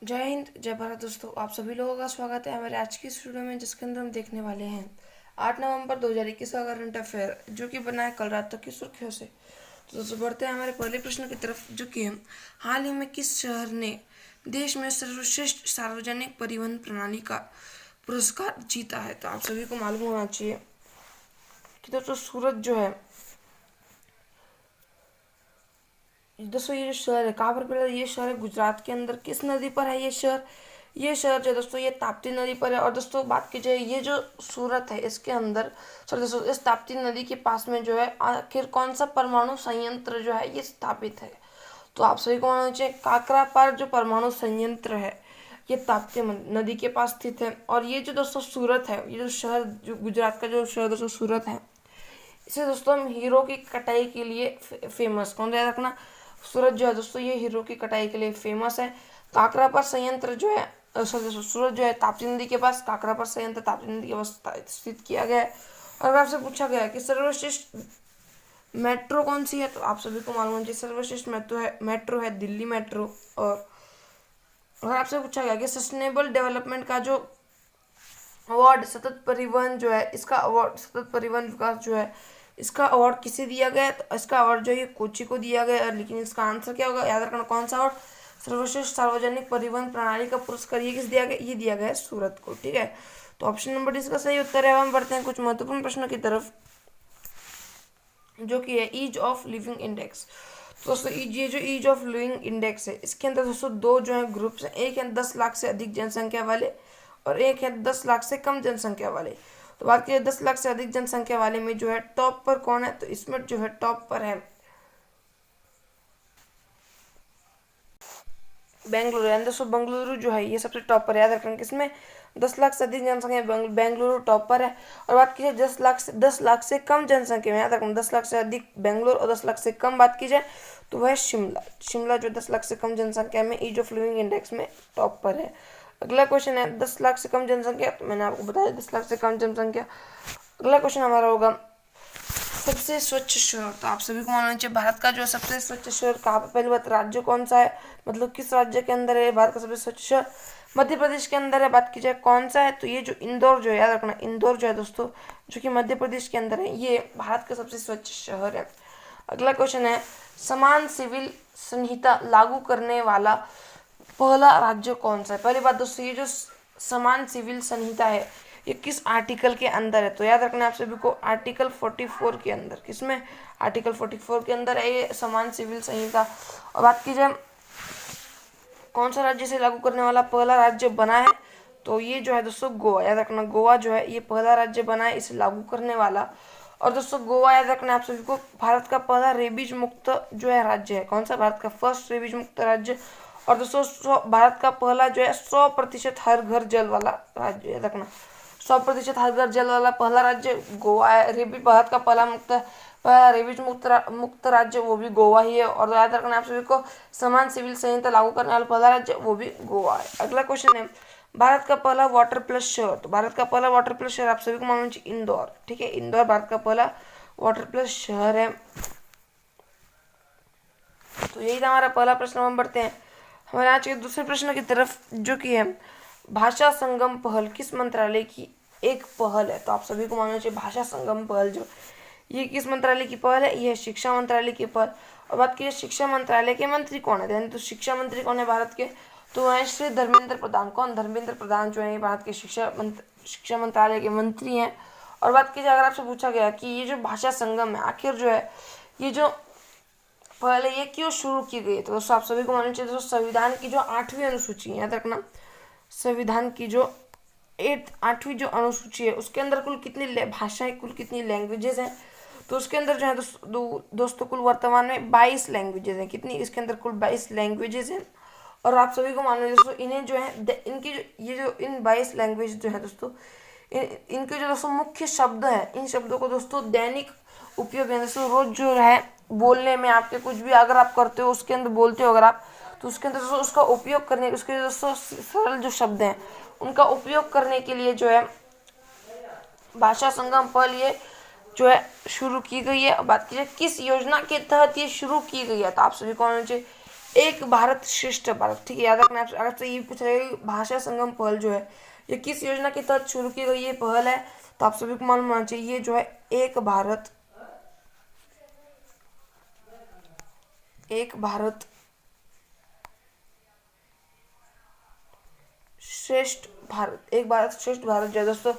जय हिंद जय भारत दोस्तों, आप सभी लोगों का स्वागत है हमारे आज की इस वीडियो में, जिसके अंदर हम देखने वाले हैं 8 नवंबर 2021 का करंट अफेयर, जो कि बना है कल रात तक की सुर्खियों से। तो दोस्तों बढ़ते हैं हमारे पहले प्रश्न की तरफ, जो कि हम हाल ही में किस शहर ने देश में सर्वश्रेष्ठ सार्वजनिक परिवहन प्रणाली का पुरस्कार जीता है। तो आप सभी को मालूम होना चाहिए कि दोस्तों सूरत जो है, दोस्तों ये जो शहर है कहाँ पर पड़ा है? ये शहर है गुजरात के अंदर। किस नदी पर है ये शहर जो है दोस्तों, ये ताप्ती नदी पर है। और दोस्तों बात की जाए, ये जो सूरत है इसके अंदर, सॉरी दोस्तों, इस ताप्ती नदी के पास में जो है आखिर कौन सा परमाणु संयंत्र जो है ये स्थापित है। तो आप सभी को मानना चाहिए काकरापार जो परमाणु संयंत्र है ये ताप्ती नदी के पास स्थित है। और ये जो दोस्तों सूरत है, ये जो शहर, जो गुजरात का जो शहर दोस्तों सूरत है, इसे दोस्तों हम हीरो की कटाई के लिए फेमस, कौन याद रखना, सूरत जो है दोस्तों ये हीरो की कटाई के लिए फेमस है। काकरा पर संयंत्र जो है, सॉरी दोस्तों, सूरत जो है ताप्ती नदी के पास, काकरा पर संयंत्र ताप्ती नदी के पास स्थित किया गया है। और अगर आपसे पूछा गया है कि सर्वश्रेष्ठ मेट्रो कौन सी है, तो आप सभी को मालूम है सर्वश्रेष्ठ मेट्रो है दिल्ली मेट्रो। और अगर आपसे पूछा गया कि सस्टेनेबल डेवलपमेंट का जो अवार्ड सतत परिवहन जो है, इसका अवार्ड सतत परिवहन विकास जो है, इसका अवार्ड किसे दिया गया है, तो इसका अवार्ड जो है ये कोची को दिया गया है। लेकिन इसका आंसर क्या होगा, याद रखना, कौन सा अवार्ड, सर्वश्रेष्ठ सार्वजनिक परिवहन प्रणाली का पुरस्कार ये किस दिया गया, ये दिया गया है सूरत को। ठीक है, तो ऑप्शन नंबर डी इसका सही उत्तर है। हम बढ़ते हैं कुछ महत्वपूर्ण प्रश्नों की तरफ, जो कि है ईज ऑफ लिविंग इंडेक्स। तो दोस्तों ये जो ईज ऑफ लिविंग इंडेक्स है, इसके अंदर दोस्तों दो जो है ग्रुप्स हैं, एक है 10 लाख से अधिक जनसंख्या वाले और एक है 10 लाख से कम जनसंख्या वाले। तो बात की 10 लाख से अधिक जनसंख्या वाले में जो है टॉप पर कौन है, तो इसमें जो है टॉप पर है बेंगलुरु, यानी दोस्तों बेंगलुरु जो है ये सबसे टॉप पर है। याद रखना किसमें, 10 लाख से अधिक जनसंख्या बेंगलुरु टॉप पर है। और बात की जाए 10 लाख से कम जनसंख्या में, याद रखना 10 लाख से अधिक बेंगलुरु और 10 लाख से कम बात की जाए तो वह शिमला जो 10 लाख से कम जनसंख्या में ईज ऑफ लिविंग इंडेक्स में टॉप पर है। अगला क्वेश्चन है 10 लाख से कम जनसंख्या, तो मैंने आपको बताया 10 लाख से कम जनसंख्या। अगला क्वेश्चन हमारा होगा सबसे स्वच्छ शहर। तो आप सभी को मालूम चाहिए भारत का जो सबसे स्वच्छ शहर कहाँ पर, पहली बात राज्य कौन सा है, मतलब किस राज्य के अंदर है भारत का सबसे स्वच्छ शहर, मध्य प्रदेश के अंदर है। बात की जाए कौन सा है, तो ये जो इंदौर जो है, याद रखना इंदौर जो है दोस्तों, जो कि मध्य प्रदेश के अंदर है, ये भारत का सबसे स्वच्छ शहर है। अगला क्वेश्चन है समान सिविल संहिता लागू करने वाला पहला राज्य कौन सा है। पहली बात दोस्तों, ये जो समान सिविल संहिता है ये किस आर्टिकल के अंदर है, तो याद रखना आप सभी को आर्टिकल 44 के अंदर, किसमें, आर्टिकल 44 के अंदर है ये समान सिविल संहिता। और बात की जाए कौन सा राज्य से लागू करने वाला पहला राज्य बना है, तो ये जो है दोस्तों गोवा, याद रखना गोवा जो है ये पहला राज्य बना है इसे लागू करने वाला। और दोस्तों गोवा, याद रखना आप सभी को, भारत का पहला रेबीज मुक्त जो है राज्य है, कौन सा, भारत का फर्स्ट रेबीज मुक्त राज्य। और दोस्तों भारत का पहला जो है 100% हर घर जल वाला राज्य, याद रखना 100% हर घर जल वाला पहला राज्य गोवा है। रेबीज भारत का पहला रेबीज मुक्त राज्य वो भी गोवा ही है। और याद रखना आप सभी को समान सिविल संहिता लागू करने वाला पहला राज्य वो भी गोवा है। अगला क्वेश्चन है भारत का पहला वाटर प्लस शहर। तो भारत का पहला वाटर प्लस शहर आप सभी को मालूम चाहिए इंदौर। ठीक है, इंदौर भारत का पहला वाटर प्लस शहर है। तो यही था हमारा पहला प्रश्न। हम बढ़ते हैं हमारे आज के दूसरे प्रश्न की तरफ, जो कि है भाषा संगम पहल किस मंत्रालय की एक पहल है। तो आप सभी को मालूम चाहिए भाषा संगम पहल जो ये किस मंत्रालय की पहल है, ये शिक्षा मंत्रालय की पहल। और बात की शिक्षा मंत्रालय के मंत्री कौन है, यानी तो शिक्षा मंत्री कौन है भारत के, तो है श्री धर्मेंद्र प्रधान। कौन, धर्मेंद्र प्रधान जो है भारत के शिक्षा मंत्रालय के मंत्री हैं। और बात की जाए अगर आपसे पूछा गया कि ये जो भाषा संगम है आखिर जो है ये जो पहले ये क्यों शुरू की गई, तो दोस्तों आप सभी को मालूम चाहिए दोस्तों संविधान की जो 8वीं अनुसूची है, याद रखना संविधान की जो 8वीं जो अनुसूची है उसके अंदर कुल कितनी भाषाएं, कुल कितनी लैंग्वेजेस हैं, तो उसके अंदर जो है दोस्तों कुल वर्तमान में 22 लैंग्वेजेस हैं। कितनी, इसके अंदर कुल 22 लैंग्वेजेस हैं। और आप सभी को मालूम है दोस्तों इन्हें जो है इनकी जो ये जो इन 22 लैंग्वेज जो है दोस्तों इनके जो दोस्तों मुख्य शब्द हैं, इन शब्दों को दोस्तों दैनिक उपयोग है, दोस्तों रोज जो है बोलने में आपके कुछ भी अगर आप करते हो उसके अंदर बोलते हो अगर आप, तो उसके अंदर दोस्तों उसका उपयोग करने, उसके दोस्तों सरल जो शब्द हैं उनका उपयोग करने के लिए जो है भाषा संगम पहल ये जो है शुरू की गई है। बात कीजिए किस योजना के तहत ये शुरू की गई है, तो आप सभी को मालूम चाहिए एक भारत श्रेष्ठ भारत, ठीक है, याद रखना। आपसे ये पूछा जाएगा भाषा संगम पहल जो है ये किस योजना के तहत शुरू की गई ये पहल है, तो आप सभी को मालूम होना चाहिए ये जो है एक भारत श्रेष्ठ भारत, एक भारत श्रेष्ठ भारत जो है दोस्तों,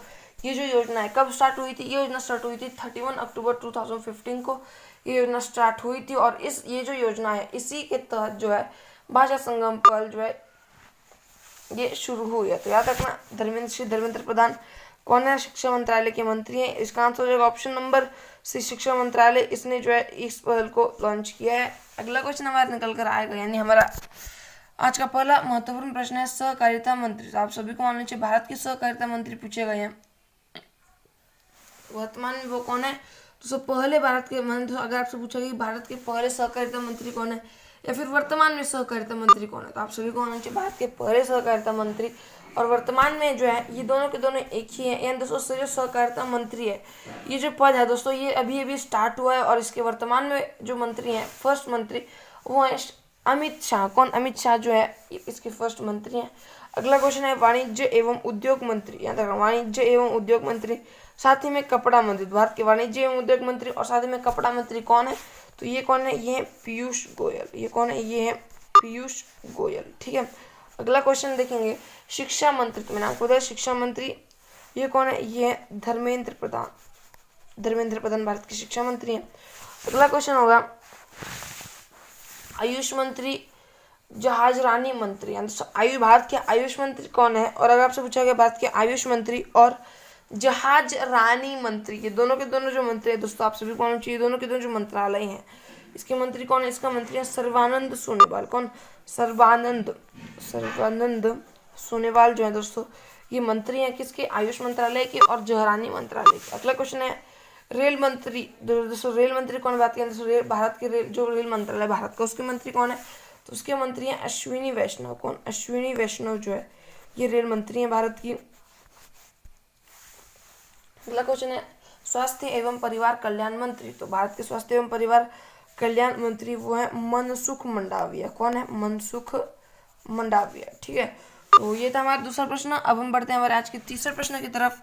ये जो योजना है कब स्टार्ट हुई थी, ये योजना स्टार्ट हुई थी 31 अक्टूबर 2015 को ये योजना स्टार्ट हुई थी। और ये जो योजना है इसी के तहत जो है भाषा संगम पहल जो है ये शुरू हुई है। तो याद रखना धर्मेंद्र प्रधान कौन है, शिक्षा मंत्रालय के मंत्री हैं। इसका आंसर हो जाएगा ऑप्शन नंबर सी, शिक्षा मंत्रालय, इसने जो है इस पहल को लॉन्च किया है। अगला क्वेश्चन हमारा निकल कर आएगा, यानी हमारा आज का पहला महत्वपूर्ण प्रश्न है सहकारिता मंत्री। तो आप सभी को मालूम चाहिए भारत के सहकारिता मंत्री पूछे गए हैं, वर्तमान में वो कौन है। तो पहले भारत के मंत्री, अगर आपसे पूछा गया भारत के पहले सहकारिता मंत्री कौन है या फिर वर्तमान में सहकारिता मंत्री कौन है, तो आप सभी को मालूम चाहिए भारत के पहले सहकारिता मंत्री और वर्तमान में जो है ये दोनों के दोनों एक ही है। यानी दोस्तों जो सहकारिता मंत्री है ये जो पद है दोस्तों ये अभी अभी स्टार्ट हुआ है और इसके वर्तमान में जो मंत्री हैं फर्स्ट मंत्री वो है अमित शाह। कौन, अमित शाह जो है इसके फर्स्ट मंत्री हैं। अगला क्वेश्चन है वाणिज्य एवं उद्योग मंत्री, याद रखना वाणिज्य एवं उद्योग मंत्री, साथ ही में कपड़ा मंत्री। भारत के वाणिज्य एवं उद्योग मंत्री और साथ ही में कपड़ा मंत्री कौन है, तो ये कौन है, ये है पीयूष गोयल। ये कौन है, ये है पीयूष गोयल, ठीक है। अगला क्वेश्चन देखेंगे शिक्षा मंत्री, तो मैंने आपको बताया शिक्षा मंत्री ये कौन है, ये है धर्मेंद्र प्रधान भारत के शिक्षा मंत्री हैं। अगला क्वेश्चन होगा आयुष मंत्री, जहाज रानी मंत्री, भारत के आयुष मंत्री कौन है। और अगर आपसे पूछा गया भारत के आयुष मंत्री और जहाज रानी मंत्री, ये दोनों के दोनों जो मंत्री है दोस्तों आप सभी को मालूम चाहिए दोनों के दोनों जो मंत्रालय हैं इसके मंत्री कौन है, इसका मंत्री है सर्बानंद सोनोवाल। कौन, सर्बानंद सोनोवाल जो है दोस्तों ये मंत्री हैं किसके, आयुष मंत्रालय के और जहारानी मंत्रालय के। अगला क्वेश्चन है रेल मंत्री, दोस्तों रेल मंत्री कौन, बात करें दोस्तों भारत के रेल मंत्रालय भारत का उसके मंत्री कौन है, तो उसके मंत्री हैं अश्विनी वैष्णव। कौन, अश्विनी वैष्णव जो है ये रेल मंत्री हैं भारत की। अगला क्वेश्चन है स्वास्थ्य एवं परिवार कल्याण मंत्री, तो भारत के स्वास्थ्य एवं परिवार कल्याण मंत्री वो है मनसुख मंडाविया। कौन है, मनसुख मंडाविया, ठीक है। तो ये था हमारा दूसरा प्रश्न। अब हम बढ़ते हैं हमारे आज के तीसरे प्रश्न की तरफ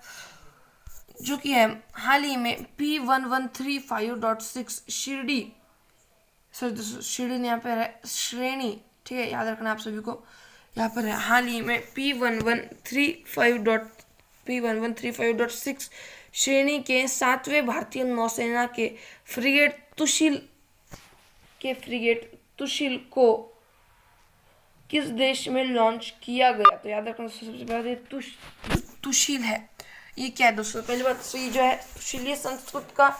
जो कि है हाल ही में P1135.6 शिरडी यहाँ पे है श्रेणी, ठीक है, याद रखना आप सभी को यहाँ पर है हाल ही में P1135.6 श्रेणी के 7वें भारतीय नौसेना के फ्रिगेट तुशिल को किस देश में लॉन्च किया गया, तो याद रखना सबसे पहले तुशिल है ये क्या है दोस्तों, पहली बात तो ये जो है तुशिल ये संस्कृत का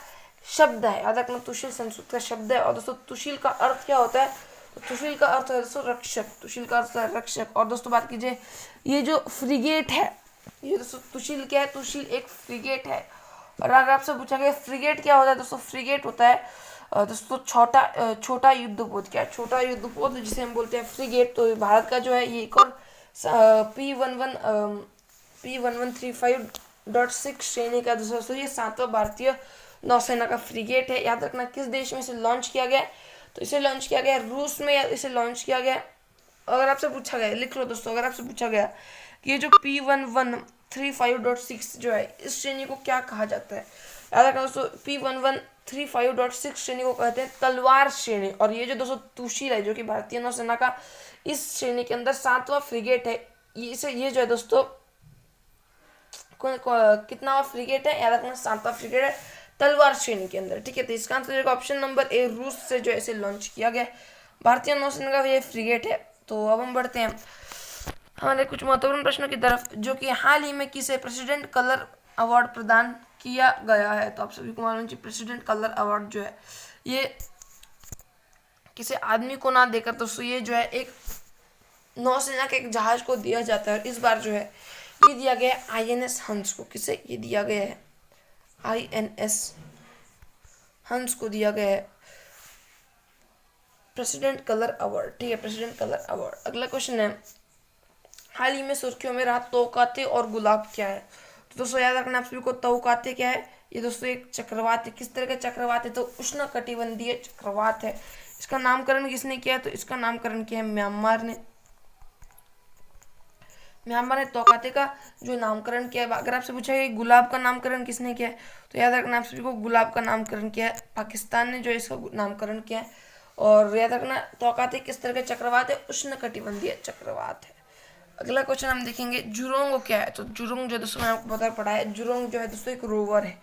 शब्द है, याद रखना तुशिल संस्कृत का शब्द है। और दोस्तों तुशिल का अर्थ क्या होता है, तो तुशिल का अर्थ है दोस्तों रक्षक, तुशिल का अर्थ है रक्षक। और दोस्तों बात कीजिए ये जो फ्रिगेट है ये दोस्तों तुशिल क्या है, तुशिल एक फ्रिगेट है। और अगर आपसे पूछा गया फ्रिगेट क्या होता है दोस्तों, फ्रिगेट होता है दोस्तों छोटा युद्धपोत। क्या है, छोटा युद्धपोत जिसे हम बोलते हैं फ्रिगेट। तो भारत का जो है ये एक और P1135.6 श्रेणी का दोस्तों ये 7वां भारतीय नौसेना का फ्रिगेट है। याद रखना किस देश में इसे लॉन्च किया गया, तो इसे लॉन्च किया गया रूस में, या इसे लॉन्च किया गया। अगर आपसे पूछा गया लिख लो दोस्तों, अगर आपसे पूछा गया कि ये जो P1135.6 जो है इस श्रेणी को क्या कहा जाता है, याद रखना दोस्तों P1135.6 श्रेणी को कहते हैं तलवार श्रेणी। और ये जो दोस्तों तुशिल है जो कि भारतीय नौसेना का इस श्रेणी के अंदर 7वां फ्रिगेट है, ये जो है दोस्तों कितना फ्रिगेट है, याद रखना 7वां फ्रिगेट है तलवार श्रेणी के अंदर, ठीक है। तो इसका आंसर ऑप्शन नंबर ए, रूस से जो है इसे लॉन्च किया गया भारतीय नौसेना का ये फ्रिगेट है। तो अब हम बढ़ते हैं हमारे कुछ महत्वपूर्ण प्रश्नों की तरफ जो कि हाल ही में किसे प्रेसिडेंट कलर अवार्ड प्रदान किया गया है। तो आप सभी को मालूम है प्रेसिडेंट कलर अवार्ड जो है ये किसी आदमी को ना देकर दोस्तों ये जो है एक नौसेना के एक जहाज को दिया जाता है। इस बार जो है ये दिया गया है INS हंस को। किसे ये दिया गया है, INS हंस को दिया गया है प्रेसिडेंट कलर अवार्ड, ठीक है, प्रेसिडेंट कलर अवार्ड। अगला क्वेश्चन है हाल ही में सुर्खियों में रहा तौकाते और गुलाब क्या है। तो दोस्तों याद रखना आप सभी को तौकाते क्या है, ये दोस्तों एक चक्रवात है। किस तरह का चक्रवात है, तो उष्ण कटिबंधीय चक्रवात है। इसका नामकरण किसने किया? तो इसका नामकरण किया है म्यांमार ने। म्यांमार ने तौकाते का जो नामकरण किया है। अगर आपसे पूछा है गुलाब का नामकरण किसने किया है, तो याद रखना आप सभी को गुलाब का नामकरण किया है पाकिस्तान ने जो इसका नामकरण किया है। और याद रखना तौकाते किस तरह के चक्रवात है? उष्णकटिबंधीय चक्रवात है। अगला क्वेश्चन हम देखेंगे जुरोंग क्या है। तो जुरोंग जो दोस्तों मैंने आपको बता पढ़ा है, जुरोंग जो है दोस्तों एक रोवर है।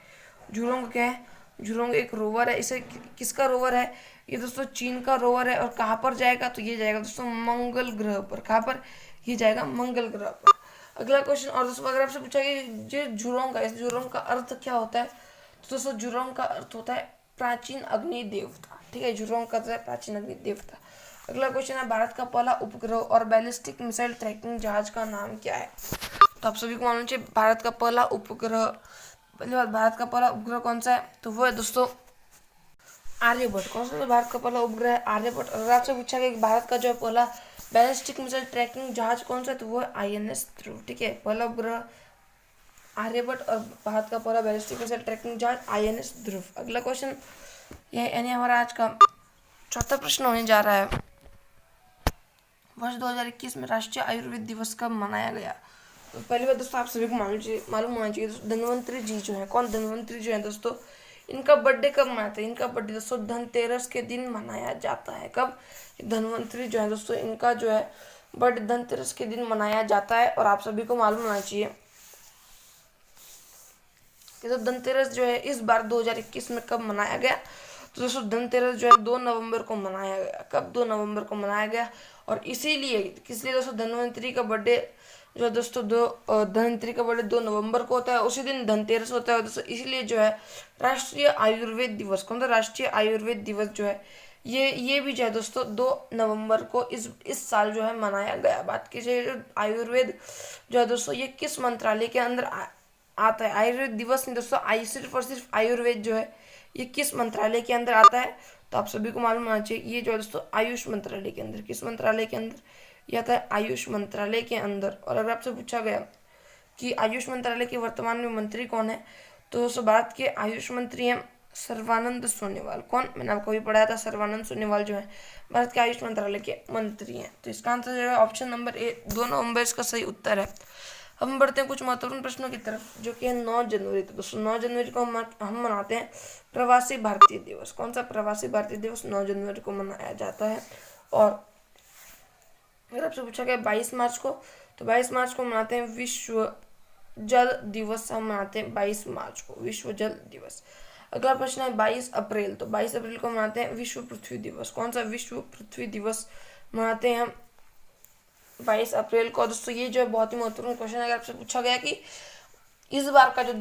जुरोंग क्या है? जुरोंग एक रोवर है। इसे किसका रोवर है? ये दोस्तों चीन का रोवर है। और कहाँ पर जाएगा? तो ये जाएगा दोस्तों मंगल ग्रह पर। कहाँ पर? ये जाएगा मंगल ग्रह पर। अगला क्वेश्चन, और दोस्तों अगर आपसे पूछा कि ये जुरोंग का, इस जुरोंग का अर्थ क्या होता है, तो दोस्तों जुरोंग का अर्थ होता है प्राचीन अग्नि देवता। ठीक है, जुरोंग का अर्थ है प्राचीन अग्नि देवता। अगला क्वेश्चन है भारत का पहला उपग्रह और बैलिस्टिक मिसाइल ट्रैकिंग जहाज का नाम क्या है? तो आप सभी को मालूम चाहिए भारत का पहला उपग्रह, पहली बात भारत का पहला उपग्रह कौन सा है? तो वो है दोस्तों आर्यभट्ट। कौन सा? तो भारत का पहला उपग्रह है आर्यभट्ट। अगर आपसे पूछा गया कि भारत का जो है पहला बैलिस्टिक मिसाइल ट्रैकिंग जहाज कौन सा है, तो वो है INS ध्रुव। ठीक है, पहला उपग्रह आर्यभट्ट और भारत का पहला बैलिस्टिक मिसाइल ट्रैकिंग जहाज INS ध्रुव। अगला क्वेश्चन यह यानी हमारा आज का चौथा प्रश्न होने जा रहा है, वर्ष 2021 में राष्ट्रीय आयुर्वेद दिवस कब मनाया गया? तो पहली बात दोस्तों आप सभी को मालूम होना चाहिए धन्वंतरी जी जो है, कौन धन्वंतरी जो है दोस्तों, इनका बर्थडे कब मनाते हैं? इनका बर्थडे दोस्तों धनतेरस के दिन मनाया जाता है। कब? धन्वंतरी जो है दोस्तों, इनका जो है बर्थडे धनतेरस के दिन मनाया जाता है। और आप सभी को मालूम होना चाहिए कि तो धनतेरस जो है इस बार 2021 में कब मनाया गया? तो दोस्तों धनतेरस जो है 2 नवंबर को मनाया गया। कब? 2 नवंबर को मनाया गया। और इसीलिए किस लिए दोस्तों धन्वंतरी का बर्थडे जो है दोस्तों धन्वंतरी का बर्थडे 2 नवंबर को होता है, उसी दिन धनतेरस होता है दोस्तों। इसीलिए जो है राष्ट्रीय आयुर्वेद दिवस, कौन सा? राष्ट्रीय आयुर्वेद दिवस जो है ये भी जो है दोस्तों 2 नवंबर को इस साल जो है मनाया गया। बात कीजिए आयुर्वेद जो है दोस्तों ये किस मंत्रालय के अंदर आता है? आयुर्वेद दिवस नहीं दोस्तों, सिर्फ और सिर्फ आयुर्वेद जो है ये किस मंत्रालय के अंदर आता है? तो आप सभी को मालूम होना चाहिए ये जो है दोस्तों आयुष मंत्रालय के अंदर। किस मंत्रालय के अंदर? ये आता है आयुष मंत्रालय के अंदर। और अगर आपसे पूछा गया कि आयुष मंत्रालय के वर्तमान में मंत्री कौन है, तो दोस्तों भारत के आयुष मंत्री हैं सर्बानंद सोनोवाल। कौन? मैंने आपको भी पढ़ाया था, सर्बानंद सोनोवाल जो है भारत के आयुष मंत्रालय के मंत्री हैं। तो इसका आंसर जो है ऑप्शन नंबर ए 2 नवंबर इसका सही उत्तर है। अब हम बढ़ते हैं कुछ महत्वपूर्ण प्रश्नों की तरफ, जो कि है 9 जनवरी। तो दोस्तों 9 जनवरी को हम मनाते हैं प्रवासी भारतीय दिवस। कौन सा? प्रवासी भारतीय दिवस 9 जनवरी को मनाया जाता है। और अगर आपसे पूछा गया 22 मार्च को, तो 22 मार्च को मनाते हैं विश्व जल दिवस। हम मनाते हैं 22 मार्च को विश्व जल दिवस। अगला प्रश्न है 22 अप्रैल। तो 22 अप्रैल को मनाते हैं विश्व पृथ्वी दिवस। कौन सा? विश्व पृथ्वी दिवस मनाते हैं हम 22 अप्रैल को। दोस्तों ये जो है बहुत ही महत्वपूर्ण क्वेश्चन है। अगर आपसे पूछा गया कि इस बार का जो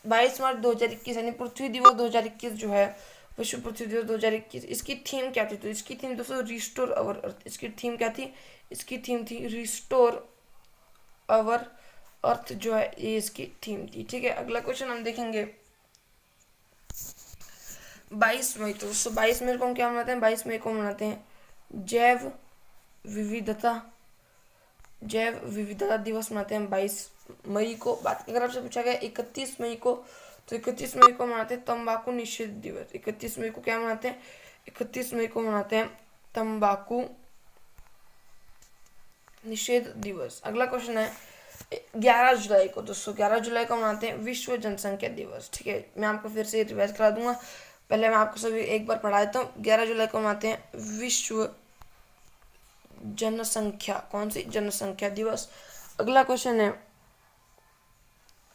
22 मार्च 2021 यानी पृथ्वी दिवस 2021 जो है विश्व पृथ्वी दिवस 2021, इसकी थीम क्या थी? तो इसकी थीम दोस्तों रिस्टोर अवर अर्थ। इसकी थीम क्या थी? इसकी थीम थी रिस्टोर अवर अर्थ जो है ये इसकी थीम थी। ठीक है, अगला क्वेश्चन हम देखेंगे 22 मई। तो दोस्तों 22 मई को हम क्या मनाते हैं? 22 मई को मनाते हैं जैव विविधता दिवस मनाते हैं 22 मई को। बात अगर आपसे पूछा गया 31 मई को, तो 31 मई को मनाते हैं तंबाकू निषेध दिवस। 31 मई को क्या मनाते हैं? 31 मई को मनाते हैं तंबाकू निषेध दिवस। अगला क्वेश्चन है 11 जुलाई को। दोस्तों 11 जुलाई को मनाते हैं विश्व जनसंख्या दिवस। ठीक है, मैं आपको फिर से रिवाइज करा दूंगा, पहले मैं आपको सभी एक बार पढ़ा देता हूँ। 11 जुलाई को मनाते हैं विश्व जनसंख्या, कौन सी? जनसंख्या दिवस। अगला क्वेश्चन है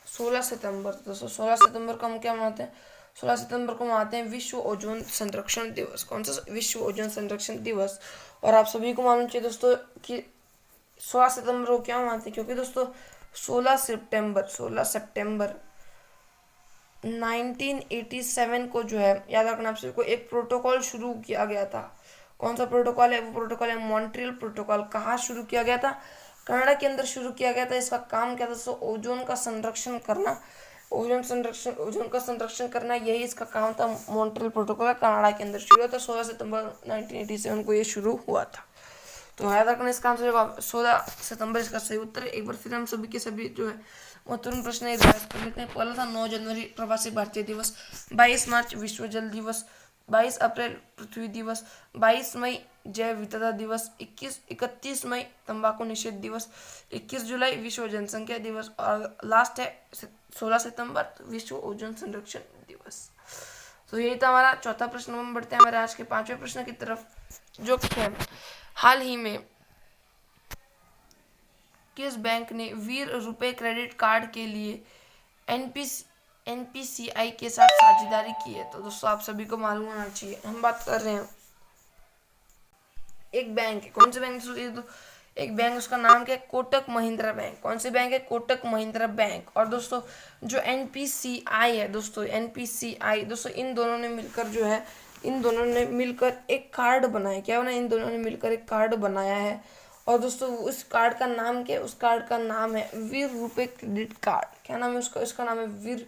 16 सितंबर। दोस्तों 16 सितंबर को हम क्या मनाते हैं? 16 सितंबर को मनाते हैं विश्व ओजोन संरक्षण दिवस। कौन सा? विश्व ओजोन संरक्षण दिवस। और आप सभी को मालूम चाहिए दोस्तों कि 16 सितंबर को क्या मनाते हैं, क्योंकि दोस्तों 16 सितंबर 1987 को जो है याद रखना आप सभी को एक प्रोटोकॉल शुरू किया गया था। कौन सा प्रोटोकॉल है? वो प्रोटोकॉल है मॉन्ट्रियल प्रोटोकॉल। कहाँ शुरू किया गया था? कनाडा के अंदर शुरू किया गया था। इसका काम क्या था दोस्तों? ओजोन का संरक्षण करना। ओजोन का संरक्षण करना, यही इसका काम था। मॉन्ट्रियल प्रोटोकॉल कनाडा के अंदर शुरू हुआ था। 16 सितंबर 1987 को ये शुरू हुआ था। तो याद रखना इसका आंसर 16 सितंबर इसका सही उत्तर है। एक बार फिर हम सभी के सभी जो है महत्वपूर्ण प्रश्न रिवाइज कर लेते हैं। पहला था 9 जनवरी प्रवासी भारतीय दिवस, 22 मार्च विश्व जल दिवस, 22 अप्रैल पृथ्वी दिवस, 22 मई जैव विविधता दिवस, 31 मई तंबाकू निषेध दिवस, 21 जुलाई विश्व जनसंख्या दिवस और लास्ट है 16 सितंबर विश्व ओजोन संरक्षण दिवस। तो यही था हमारा चौथा प्रश्न। हम बढ़ते हैं हमारे आज के पांचवें प्रश्न की तरफ, जो कि है हाल ही में किस बैंक ने वीर रुपए क्रेडिट कार्ड के लिए एनपीसीआई के साथ साझेदारी की है? तो दोस्तों आप सभी को मालूम होना चाहिए, हम बात कर रहे हैं एक बैंक है। कौन से बैंक? एक बैंक, उसका नाम क्या है? कोटक महिंद्रा बैंक। कौन से बैंक है? कोटक महिंद्रा बैंक। और दोस्तों जो एनपीसीआई है दोस्तों, एनपीसीआई दोस्तों, इन दोनों ने मिलकर जो है, इन दोनों ने मिलकर एक कार्ड बनाया। क्या बनाया? इन दोनों ने मिलकर एक कार्ड बनाया है। और दोस्तों उस कार्ड का नाम क्या है? उस कार्ड का नाम है वीर रुपए क्रेडिट कार्ड। क्या नाम है उसका? इसका नाम है वीर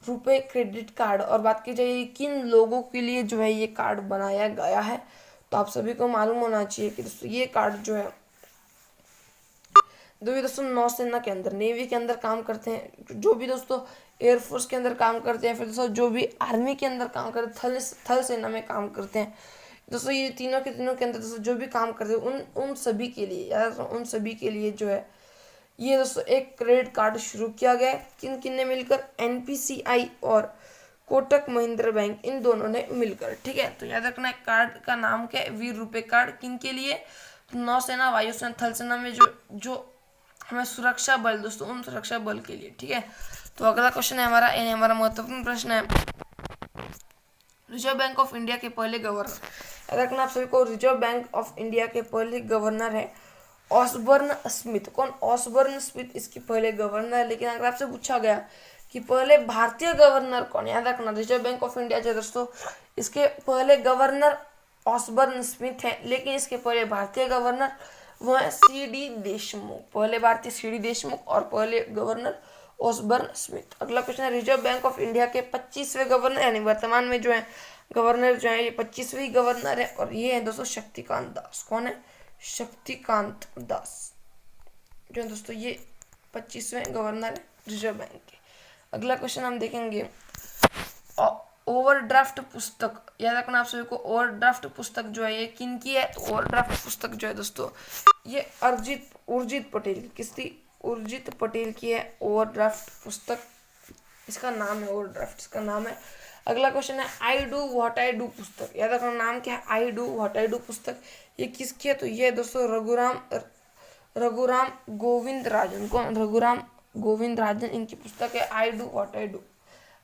रुपए क्रेडिट कार्ड। और बात की जाए किन लोगों के लिए जो है ये कार्ड बनाया गया है, तो आप सभी को मालूम होना चाहिए कि दोस्तों ये कार्ड जो है दोस्तों नौसेना के अंदर, नेवी के अंदर काम करते हैं, जो भी दोस्तों एयरफोर्स के अंदर काम करते हैं, फिर दोस्तों जो भी आर्मी के अंदर काम करते हैं, थल सेना में काम करते हैं दोस्तों, ये तीनों के अंदर दोस्तों जो भी काम करते हैं उन सभी के लिए, यार उन सभी के लिए जो है ये दोस्तों एक क्रेडिट कार्ड शुरू किया गया है। किन किन ने मिलकर? एनपीसीआई और कोटक महिंद्रा बैंक, इन दोनों ने मिलकर। ठीक है, तो याद रखना है कार्ड का नाम क्या है? वीर रुपए कार्ड। किन के लिए? तो नौसेना, वायुसेना, थल सेना में जो हमें सुरक्षा बल दोस्तों, उन सुरक्षा बल के लिए। ठीक है, तो अगला क्वेश्चन है हमारा, यानी हमारा महत्वपूर्ण प्रश्न है रिजर्व बैंक ऑफ इंडिया के पहले गवर्नर। याद रखना आप सभी को, रिजर्व बैंक ऑफ इंडिया के पहले गवर्नर है ऑसबर्न स्मिथ। कौन? ऑसबर्न स्मिथ इसके पहले गवर्नर है। लेकिन अगर आपसे पूछा गया कि पहले भारतीय गवर्नर कौन, याद रखना रिजर्व बैंक ऑफ इंडिया जो दोस्तों, इसके पहले गवर्नर ऑसबर्न स्मिथ है, लेकिन इसके पहले भारतीय गवर्नर वो है सी.डी. देशमुख। पहले भारतीय सी.डी. देशमुख और पहले गवर्नर ऑसबर्न स्मिथ। अगला क्वेश्चन है रिजर्व बैंक ऑफ इंडिया के 25वें गवर्नर, यानी वर्तमान में जो है गवर्नर जो है ये 25वें गवर्नर है, और ये है दोस्तों शक्तिकांत दास। कौन है? शक्तिकांत दास, जो दोस्तों ये 25वें गवर्नर है रिजर्व बैंक के। अगला क्वेश्चन हम देखेंगे ओवरड्राफ्ट पुस्तक। याद रखना आप सभी को, ओवरड्राफ्ट पुस्तक जो है ये किन की है? तो ओवरड्राफ्ट पुस्तक जो है दोस्तों ये उर्जित पटेल, किसकी? उर्जित पटेल की है ओवरड्राफ्ट पुस्तक। इसका नाम है ओवरड्राफ्ट, इसका नाम है। अगला क्वेश्चन है I do what I do पुस्तक। याद रखना नाम क्या है? I do what I do पुस्तक। ये किसकी है? तो ये दोस्तों रघुराम गोविंद राजन। कौन? रघुराम गोविंद राजन, इनकी पुस्तक है I do what I do.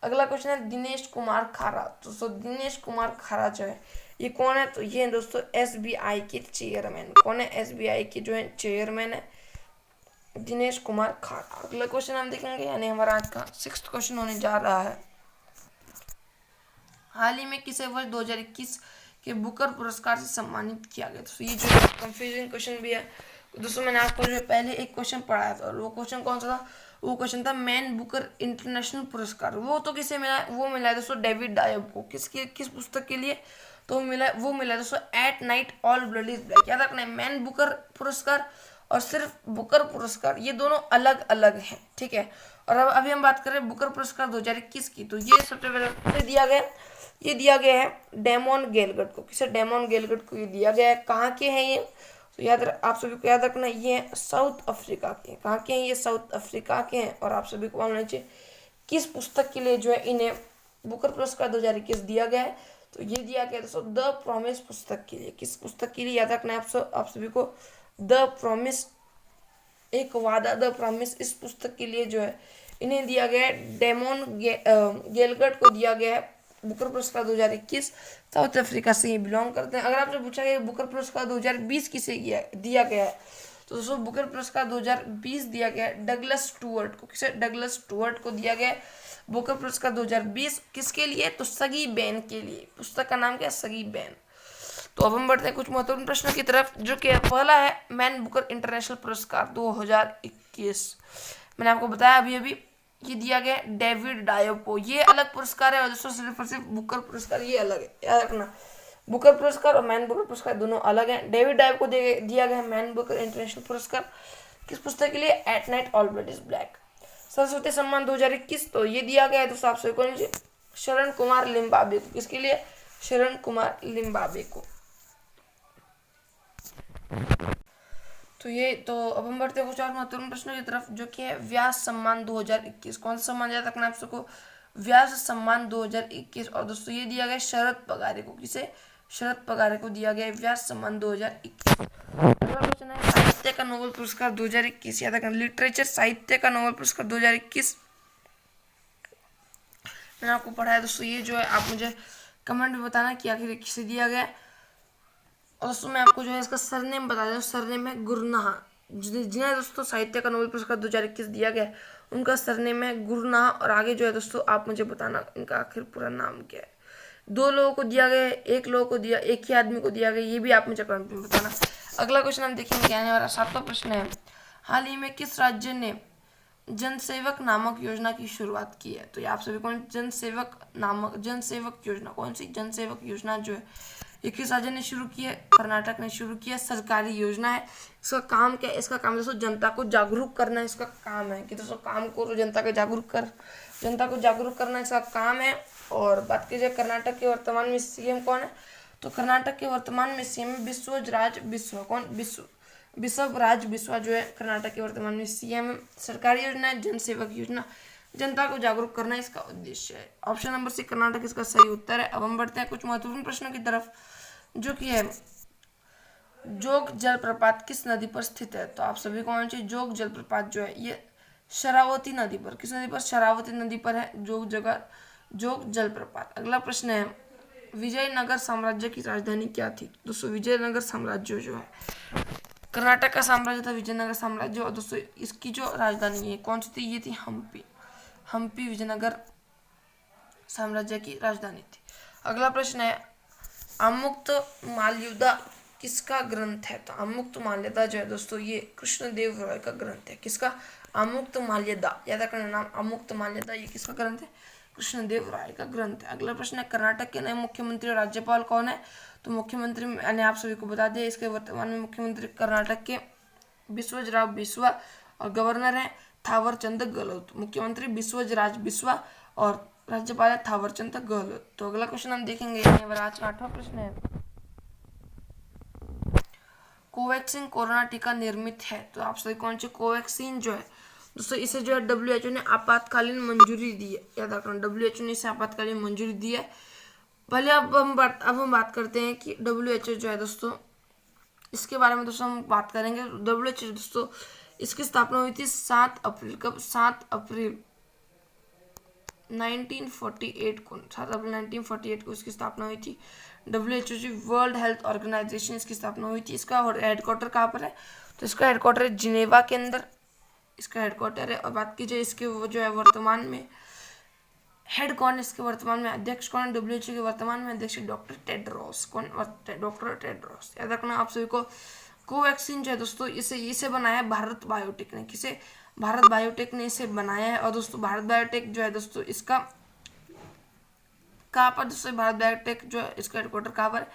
अगला क्वेश्चन है दिनेश कुमार खारा। दोस्तों दिनेश कुमार खारा जो है ये कौन है? तो ये है दोस्तों एसबीआई के चेयरमैन। कौन है? एसबीआई के जो है चेयरमैन है दिनेश कुमार खारा। अगला क्वेश्चन हम देखेंगे, यानी हमारा आज का 6th क्वेश्चन होने जा रहा है, हाल ही में किसे वर्ष 2021 के बुकर पुरस्कार से सम्मानित किया गया? तो ये जो कंफ्यूजिंग क्वेश्चन भी है दोस्तों, मैंने आपको जो पहले एक क्वेश्चन पढ़ाया था, और वो क्वेश्चन कौन सा था? वो क्वेश्चन था मैन बुकर इंटरनेशनल पुरस्कार। वो तो किसे मिला? वो मिला है दोस्तों डेविड डायब को। किस पुस्तक के लिए? तो वो मिला है दोस्तों at night all blood is black. याद रखना है मैन बुकर पुरस्कार और सिर्फ बुकर पुरस्कार ये दोनों अलग अलग हैं। ठीक है, और अब अभी हम बात करें बुकर पुरस्कार 2021 की, तो ये सबसे पहले दिया गया, ये दिया गया है डेमोन गेलगट को। किसे? डेमोन गेलगट को ये दिया गया है। कहाँ के हैं ये? तो आप सभी को याद रखना ये साउथ अफ्रीका के। कहाँ के हैं ये? साउथ अफ्रीका के हैं। और आप सभी को मालूम चाहिए किस पुस्तक के लिए जो है इन्हें बुकर पुरस्कार 2021 दिया गया है? तो ये दिया गया दोस्तों द प्रॉमिस पुस्तक के लिए। किस पुस्तक के लिए? याद रखना है आप सभी को, द प्रॉमिस, एक वादा, द प्रॉमिस, इस पुस्तक के लिए जो है इन्हें दिया गया है। डेमोन गेलगट को दिया गया है बुकर पुरस्कार 2021। साउथ अफ्रीका से ये बिलोंग करते हैं। अगर आपसे पूछा गया बुकर पुरस्कार 2020 किसे दिया गया है, तो दोस्तों बुकर पुरस्कार 2020 दिया गया है डगलस स्टुअर्ट को। किसे? डगलस स्टुअर्ट को दिया गया है बुकर पुरस्कार 2020। किसके लिए? तो सगी बैन के लिए। पुस्तक का नाम क्या है? सगी बैन। तो अब हम बढ़ते हैं कुछ महत्वपूर्ण प्रश्नों की तरफ, जो कि पहला है मैन बुकर इंटरनेशनल पुरस्कार 2021। मैंने आपको बताया अभी ये दिया गया डेविड डायब को। ये अलग पुरस्कार है और दोस्तों सिर्फ और सिर्फ बुकर पुरस्कार ये अलग है। याद रखना बुकर पुरस्कार और मैन बुकर पुरस्कार दोनों अलग हैं। डेविड डायब को दिया गया है मैन बुकर इंटरनेशनल पुरस्कार। किस पुस्तक के लिए? At night all blood is black. Saraswati सम्मान 2021, तो ये दिया गया है दोस्तों आप सभी को शरण कुमार लिम्बाब्वे को। किसके लिए? शरण कुमार लिम्बाबे को। तो अब हम बढ़ते हैं कुछ और महत्वपूर्ण प्रश्नों की तरफ, जो कि है व्यास सम्मान 2021। कौन सा सम्मान याद रखना है आप सबको? व्यास सम्मान 2021। और दोस्तों ये दिया गया शरद पगारे को। किसे? शरद पगारे को दिया गया व्यास सम्मान 2021। अगला क्वेश्चन है साहित्य का नोबेल पुरस्कार 2021 याद रखना। लिटरेचर साहित्य का नोबेल पुरस्कार 2021 मैंने आपको पढ़ाया दोस्तों। ये जो है आप मुझे कमेंट में बताना कि आखिर किसे दिया गया। और दोस्तों मैं आपको जो है इसका सरनेम बता दूं। सरनेम है गुरनाह। जिन्हें दोस्तों साहित्य का नोबेल पुरस्कार 2021 दिया गया उनका सरनेम है गुरनाह। और आगे जो है दोस्तों आप मुझे बताना इनका आखिर पूरा नाम क्या है। 2 लोगों को दिया गया, 1 लोगों को दिया, एक ही आदमी को दिया गया, ये भी आप मुझे कमेंट में बताना। अगला क्वेश्चन हम देखेंगे आने वाला 7वां प्रश्न है, हाल ही में किस राज्य ने जनसेवक नामक योजना की शुरुआत की है? तो ये आप सभी कौन जनसेवक योजना, कौन सी जनसेवक योजना जो है ये किस राज्य ने शुरू की है? कर्नाटक ने शुरू किया। सरकारी योजना है। इसका काम क्या है? इसका काम दोस्तों जनता को जागरूक करना इसका काम है। कि दोस्तों काम करो, जनता को जागरूक करना इसका काम है। और बात की जाए कर्नाटक के वर्तमान में सीएम कौन है? तो कर्नाटक के वर्तमान में सीएम बिस्वराज बिस्वा जो है कर्नाटक के वर्तमान में सीएम। सरकारी योजना है जनसेवक योजना, जनता को जागरूक करना इसका उद्देश्य है। ऑप्शन नंबर सी कर्नाटक इसका सही उत्तर है। अब हम बढ़ते हैं कुछ महत्वपूर्ण प्रश्नों की तरफ, जो कि है जोग जलप्रपात किस नदी पर स्थित है? तो आप सभी को आना चाहिए जोग जलप्रपात जो है ये शरावती नदी पर, किस नदी पर? शरावती नदी पर है जोग जलप्रपात। अगला प्रश्न है विजयनगर साम्राज्य की राजधानी क्या थी? दोस्तों विजयनगर साम्राज्य जो है कर्नाटक का साम्राज्य था विजयनगर साम्राज्य। और दोस्तों इसकी जो राजधानी है कौन सी थी? ये थी हम्पी विजयनगर साम्राज्य की राजधानी थी। अगला प्रश्न है अमुक्त माल्यदा किसका ग्रंथ है? तो अमुक्त माल्यदा जो है दोस्तों ये कृष्णदेव राय का ग्रंथ है। किसका? अमुक्त माल्यदा, याद रखना नाम अमुक्त माल्यदा, ये किसका ग्रंथ है? कृष्णदेव राय का ग्रंथ है। अगला प्रश्न है कर्नाटक के नए मुख्यमंत्री और राज्यपाल कौन है? तो मुख्यमंत्री मैंने आप सभी को बता दिया, इसके वर्तमान में मुख्यमंत्री कर्नाटक के बिस्वराज बिस्वा और गवर्नर है थावरचंद गहलोत। मुख्यमंत्री बिस्वराज बिस्वा और राज्यपाल है थावरचंद गहलोत। तो अगला क्वेश्चन हम देखेंगे आज का 8वां प्रश्न है कोवैक्सीन कोरोना टीका निर्मित है? तो आप सभी कौन सी कोवैक्सीन जो है दोस्तों इसे जो है WHO ने आपातकालीन मंजूरी दी है। याद रखना WHO ने इसे आपातकालीन मंजूरी दी है। पहले अब हम बात करते हैं कि WHO जो है दोस्तों इसके बारे में दोस्तों हम बात करेंगे। WHO दोस्तों इसकी स्थापना हुई थी 7 अप्रैल कब? 7 अप्रैल 1948 को 7 अप्रैल 1948 को इसकी स्थापना हुई थी। WHO जी वर्ल्ड हेल्थ ऑर्गेनाइजेशन इसकी स्थापना हुई थी। इसका हेडक्वार्टर कहाँ पर है? तो इसका हेडक्वार्टर है जिनेवा के अंदर, इसका हेडक्वार्टर है। और बात की जाए इसके वो जो है वर्तमान में हेड कौन है, इसके वर्तमान में अध्यक्ष कौन है? WHO के वर्तमान में अध्यक्ष डॉक्टर टेड्रोस। कौन? Doctor Tedros. याद रखना आप सभी को कोवैक्सीन जो है दोस्तों इसे बनाया है भारत बायोटेक ने। किसे? भारत बायोटेक ने इसे बनाया है। और दोस्तों भारत बायोटेक जो है दोस्तों इसका कहाँ पर? दोस्तों भारत बायोटेक जो है इसका हेडक्वार्टर कहाँ पर है?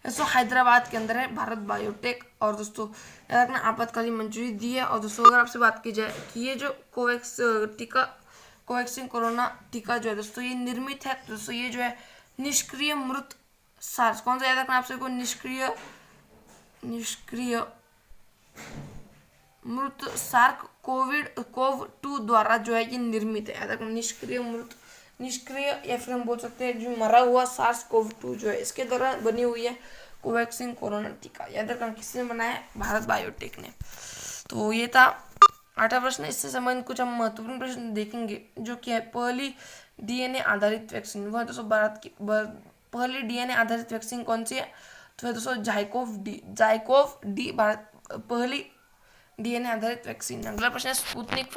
दोस्तों हैदराबाद के अंदर है भारत बायोटेक। और दोस्तों याद रखना आपातकालीन मंजूरी दी है। और दोस्तों अगर आपसे बात की जाए कि ये जो कोवैक्सीन कोरोना टीका जो है दोस्तों ये निर्मित है, दोस्तों ये जो है निष्क्रिय मृत सार्स, कौन सा याद रखना आप सभी को? निष्क्रिय मृत सार्क कोव-2 द्वारा जो है ये निर्मित है। याद रखना निष्क्रिय या फिर हम बोल सकते हैं जो मरा हुआ SARS-CoV-2 जो है इसके द्वारा बनी हुई है कोवैक्सीन कोरोना टीका। याद रखना किसने बनाया है? भारत बायोटेक ने। तो ये था 8वां प्रश्न। इससे संबंधित कुछ हम महत्वपूर्ण प्रश्न देखेंगे, जो कि है पहली DNA आधारित वैक्सीन। वह दोस्तों भारत की पहली DNA आधारित वैक्सीन कौन सी है? तो दोस्तों जाइकोव डी भारत पहली DNA आधारित वैक्सीन। अगला प्रश्न है स्पुतनिक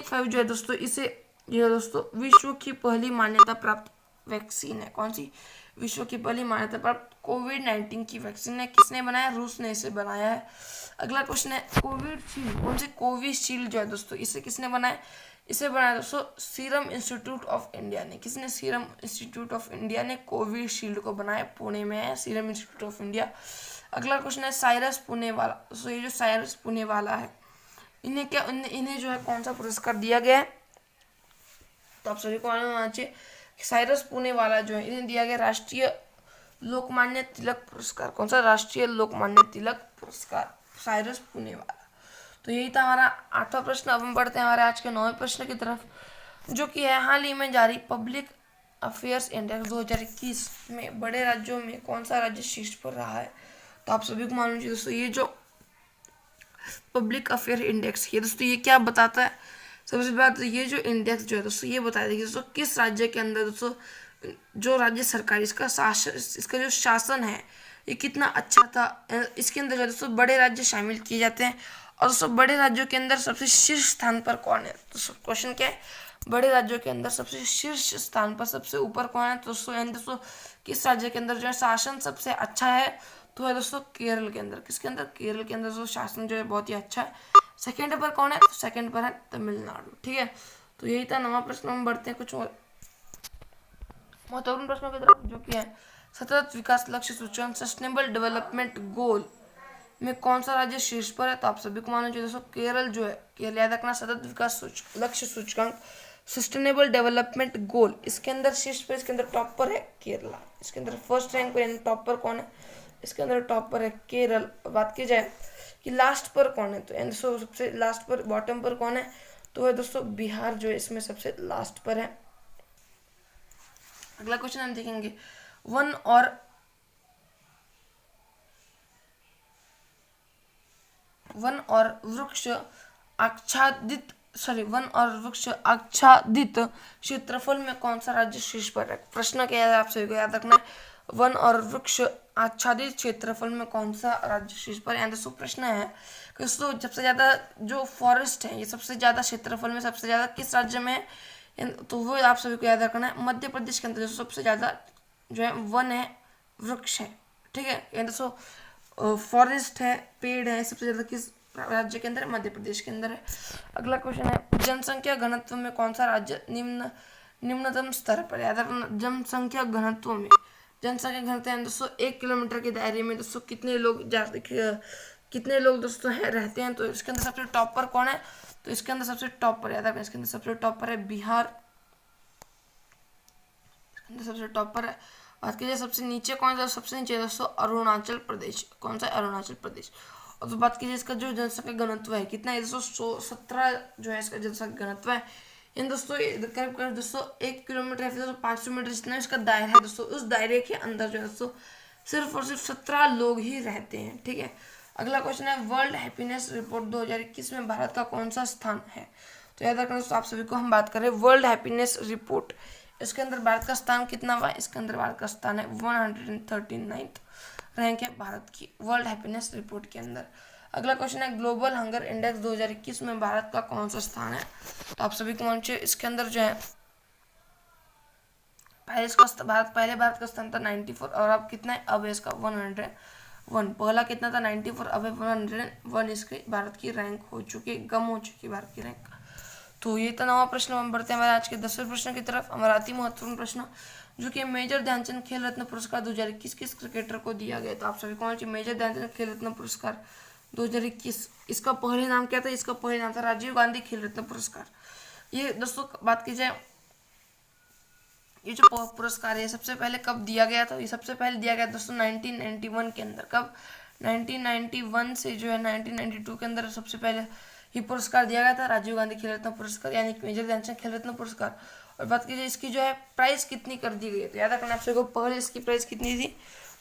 5 जो है दोस्तों यह दोस्तों विश्व की पहली मान्यता प्राप्त वैक्सीन है। कौन सी? विश्व की पहली मान्यता प्राप्त कोविड-19 की वैक्सीन है। किसने बनाया? रूस ने इसे बनाया है। अगला क्वेश्चन है कोविशील्ड, कौन सी? कोविशील्ड जो है दोस्तों इसे किसने बनाया? इसे बनाया दोस्तों सीरम इंस्टीट्यूट ऑफ इंडिया ने। किसने? सीरम इंस्टीट्यूट ऑफ इंडिया ने कोविशील्ड को बनाया। पुणे में है सीरम इंस्टीट्यूट ऑफ इंडिया। अगला क्वेश्चन है साइरस पुणेवाला। दोस्तों ये जो साइरस पुणेवाला है इन्हें जो है कौन सा पुरस्कार दिया गया है? तो आप सभी को मालूम होना चाहिए साइरस पूनेवाला जो है इन्हें दिया गया राष्ट्रीय लोकमान्य तिलक पुरस्कार। कौन सा? राष्ट्रीय लोकमान्य तिलक पुरस्कार, साइरस पूनेवाला। तो यही था हमारा 8वां प्रश्न। अब हम बढ़ते हैं हमारे आज के 9वें प्रश्न की तरफ, जो कि है हाल ही में जारी पब्लिक अफेयर्स इंडेक्स 2021 में बड़े राज्यों में कौन सा राज्य शीर्ष पर रहा है। तो आप सभी को मालूम चाहिए दोस्तों, ये जो पब्लिक अफेयर इंडेक्स है दोस्तों, ये क्या बताता है? सबसे पहले तो ये जो इंडेक्स जो है दोस्तों, ये बताया देखिए दोस्तों किस राज्य के अंदर दोस्तों जो राज्य सरकार इसका जो शासन है ये कितना अच्छा था। इसके अंदर जो दोस्तों बड़े राज्य शामिल किए जाते हैं। और दोस्तों बड़े राज्यों के अंदर सबसे शीर्ष स्थान पर कौन है? तो क्वेश्चन क्या है, बड़े राज्यों के अंदर सबसे शीर्ष स्थान पर सबसे ऊपर कौन है? तो दोस्तों किस राज्य के अंदर जो है शासन सबसे अच्छा है? तो है दोस्तों केरल के अंदर। किसके अंदर? केरल के अंदर जो शासन जो है बहुत ही अच्छा है। सेकंड पर कौन है? तो सेकंड पर है तमिलनाडु। ठीक है, तो यही था 9वां प्रश्न। हम बढ़ते हैं कुछ और महत्वपूर्ण प्रश्नों की तरफ, जो कि है सतत विकास लक्ष्य सूचकांक सस्टेनेबल डेवलपमेंट गोल में कौन सा राज्य शीर्ष पर है? तो आप सभी को मालूम चाहिए दोस्तों केरल जो है, केरल याद रखना, सतत विकास लक्ष्य सूचकांक सस्टेनेबल डेवलपमेंट गोल इसके अंदर शीर्ष पर, इसके अंदर टॉप पर है केरला। इसके अंदर फर्स्ट रैंक पर टॉप पर कौन है? इसके अंदर टॉप पर है केरल। बात की जाए कि लास्ट पर कौन है, तो सबसे लास्ट पर बॉटम पर कौन है? तो है दोस्तों बिहार जो है इसमें सबसे लास्ट पर है। अगला क्वेश्चन हम देखेंगे, वन और वृक्ष आच्छादित क्षेत्रफल में कौन सा राज्य शीर्ष पर है? प्रश्न क्या है आप सभी को याद रखना है, वन और वृक्ष आच्छादित क्षेत्रफल में कौन सा राज्य शीर्ष पर? यहाँ दोस्तों प्रश्न है कि दोस्तों सबसे ज्यादा जो फॉरेस्ट है ये सबसे ज्यादा क्षेत्रफल में सबसे ज्यादा किस राज्य में है? तो वो आप सभी को याद रखना है, मध्य प्रदेश के अंदर जो सबसे ज्यादा जो है वन है, वृक्ष है। ठीक है, ये दोस्तों फॉरेस्ट है, पेड़ है, सबसे ज्यादा किस राज्य के अंदर? मध्य प्रदेश के अंदर है। अगला क्वेश्चन है, जनसंख्या घनत्व में कौन सा राज्य निम्नतम स्तर पर? याद रखना, जनसंख्या घनत्व में, जनसंख्या घनत्व है दोस्तों 1 किलोमीटर के दायरे में दोस्तों कितने लोग दोस्तों रहते हैं। तो इसके अंदर सबसे टॉप पर कौन है? तो इसके अंदर सबसे टॉप पर, याद रखना, इसके अंदर सबसे टॉप पर है बिहार। सबसे टॉप पर है। बात कीजिए सबसे नीचे कौन सा? सबसे नीचे दोस्तों अरुणाचल प्रदेश। कौन सा? अरुणाचल प्रदेश। और तो बात कीजिए इसका जो जनसंख्या घनत्व है कितना है दोस्तों? 17 जो है इसका जनसंख्या घनत्व है। इन दोस्तों करीब करीब दोस्तों 1 किलोमीटर या फिर 500 मीटर जितना इसका दायरा है दोस्तों, उस दायरे के अंदर जो है दोस्तों सिर्फ और सिर्फ 17 लोग ही रहते हैं। ठीक है, अगला क्वेश्चन है, वर्ल्ड हैप्पीनेस रिपोर्ट 2021 में भारत का कौन सा स्थान है? तो याद रखना दोस्तों आप सभी को हम बात करें वर्ल्ड हैप्पीनेस रिपोर्ट, इसके अंदर भारत का स्थान कितना हुआ? इसके अंदर भारत का स्थान है 139th रैंक है भारत की वर्ल्ड हैप्पीनेस रिपोर्ट के अंदर। अगला क्वेश्चन है, ग्लोबल हंगर इंडेक्स 2021 में भारत का कौन सा स्थान है? तो आप सभी को मालूम चाहिए इसके अंदर जो है पहले भारत का स्थान था 94 और अब कितना है? अब इसका 101। पहला कितना था? 94, अब 101 इसके भारत की रैंक हो चुकी, कम हो चुकी भारत की रैंक। तो ये था 9वां प्रश्न। हम बढ़ते हैं हमारे आज के 10वें प्रश्न की तरफ। हमारा अति महत्वपूर्ण प्रश्न, जो कि मेजर ध्यानचंद खेल रत्न पुरस्कार 2021 किस क्रिकेटर को दिया गया? तो आप सभी को मेजर ध्यानचंद खेल रत्न पुरस्कार 2021, इसका पहले नाम क्या था? इसका पहले नाम था राजीव गांधी खेल रत्न पुरस्कार। ये दोस्तों बात की जाए, ये जो पुरस्कार है सबसे पहले कब दिया गया था? ये सबसे पहले दिया गया दोस्तों 1991 के अंदर। कब? 1991 से जो है 1992 के अंदर सबसे पहले ये पुरस्कार दिया गया था, राजीव गांधी खेल रत्न पुरस्कार, यानी मेजर ध्यानचंद खेल रत्न पुरस्कार। और बात कीजिए इसकी जो है प्राइस कितनी कर दी गई है, तो याद रखना आपसे को पहले इसकी प्राइस कितनी थी?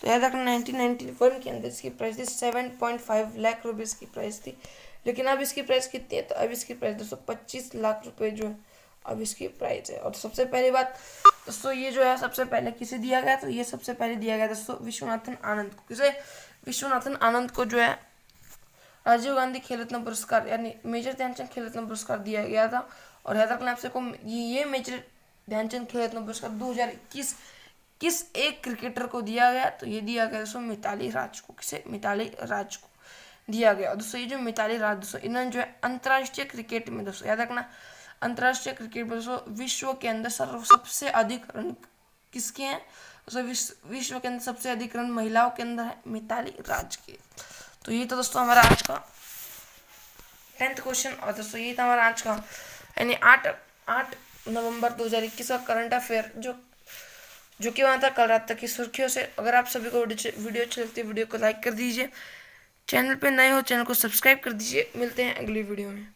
तो याद रखना 1991 के अंदर इसकी प्राइस थी 7.5 लाख रुपये की प्राइस थी। लेकिन अब इसकी प्राइस कितनी है? तो अब इसकी प्राइस दोस्तों 25 लाख रुपये जो है अब इसकी प्राइस है। और सबसे पहली बात दोस्तों ये जो है सबसे पहले किसे दिया गया? तो ये सबसे पहले दिया गया दोस्तों विश्वनाथन आनंद को। किसे? विश्वनाथन आनंद को जो है राजीव गांधी खेल रत्न पुरस्कार यानी मेजर ध्यानचंद खेल रत्न पुरस्कार दिया गया था। और याद रखना आपसे को ये मेजर ध्यानचंद खेल रत्न पुरस्कार 2021 किस एक क्रिकेटर को दिया गया? तो ये दिया गया दोस्तों मिताली राज को। किसे? मिताली राज को दिया गया। दोस्तों ये जो मिताली राज दोस्तों इन्होंने जो है अंतर्राष्ट्रीय क्रिकेट में दोस्तों याद रखना अंतर्राष्ट्रीय क्रिकेट में दोस्तों विश्व के अंदर सबसे अधिक रन किसके हैं? दोस्तों विश्व के अंदर सबसे अधिक रन महिलाओं के अंदर है मिताली राज के। तो ये तो दोस्तों हमारा आज का 10th क्वेश्चन। और दोस्तों ये था हमारा आज का यानी 8 नवंबर 2021 का करंट अफेयर जो कि वहाँ था कल रात तक की सुर्खियों से। अगर आप सभी को वीडियो अच्छी लगती है, वीडियो को लाइक कर दीजिए। चैनल पे नए हो चैनल को सब्सक्राइब कर दीजिए। मिलते हैं अगली वीडियो में।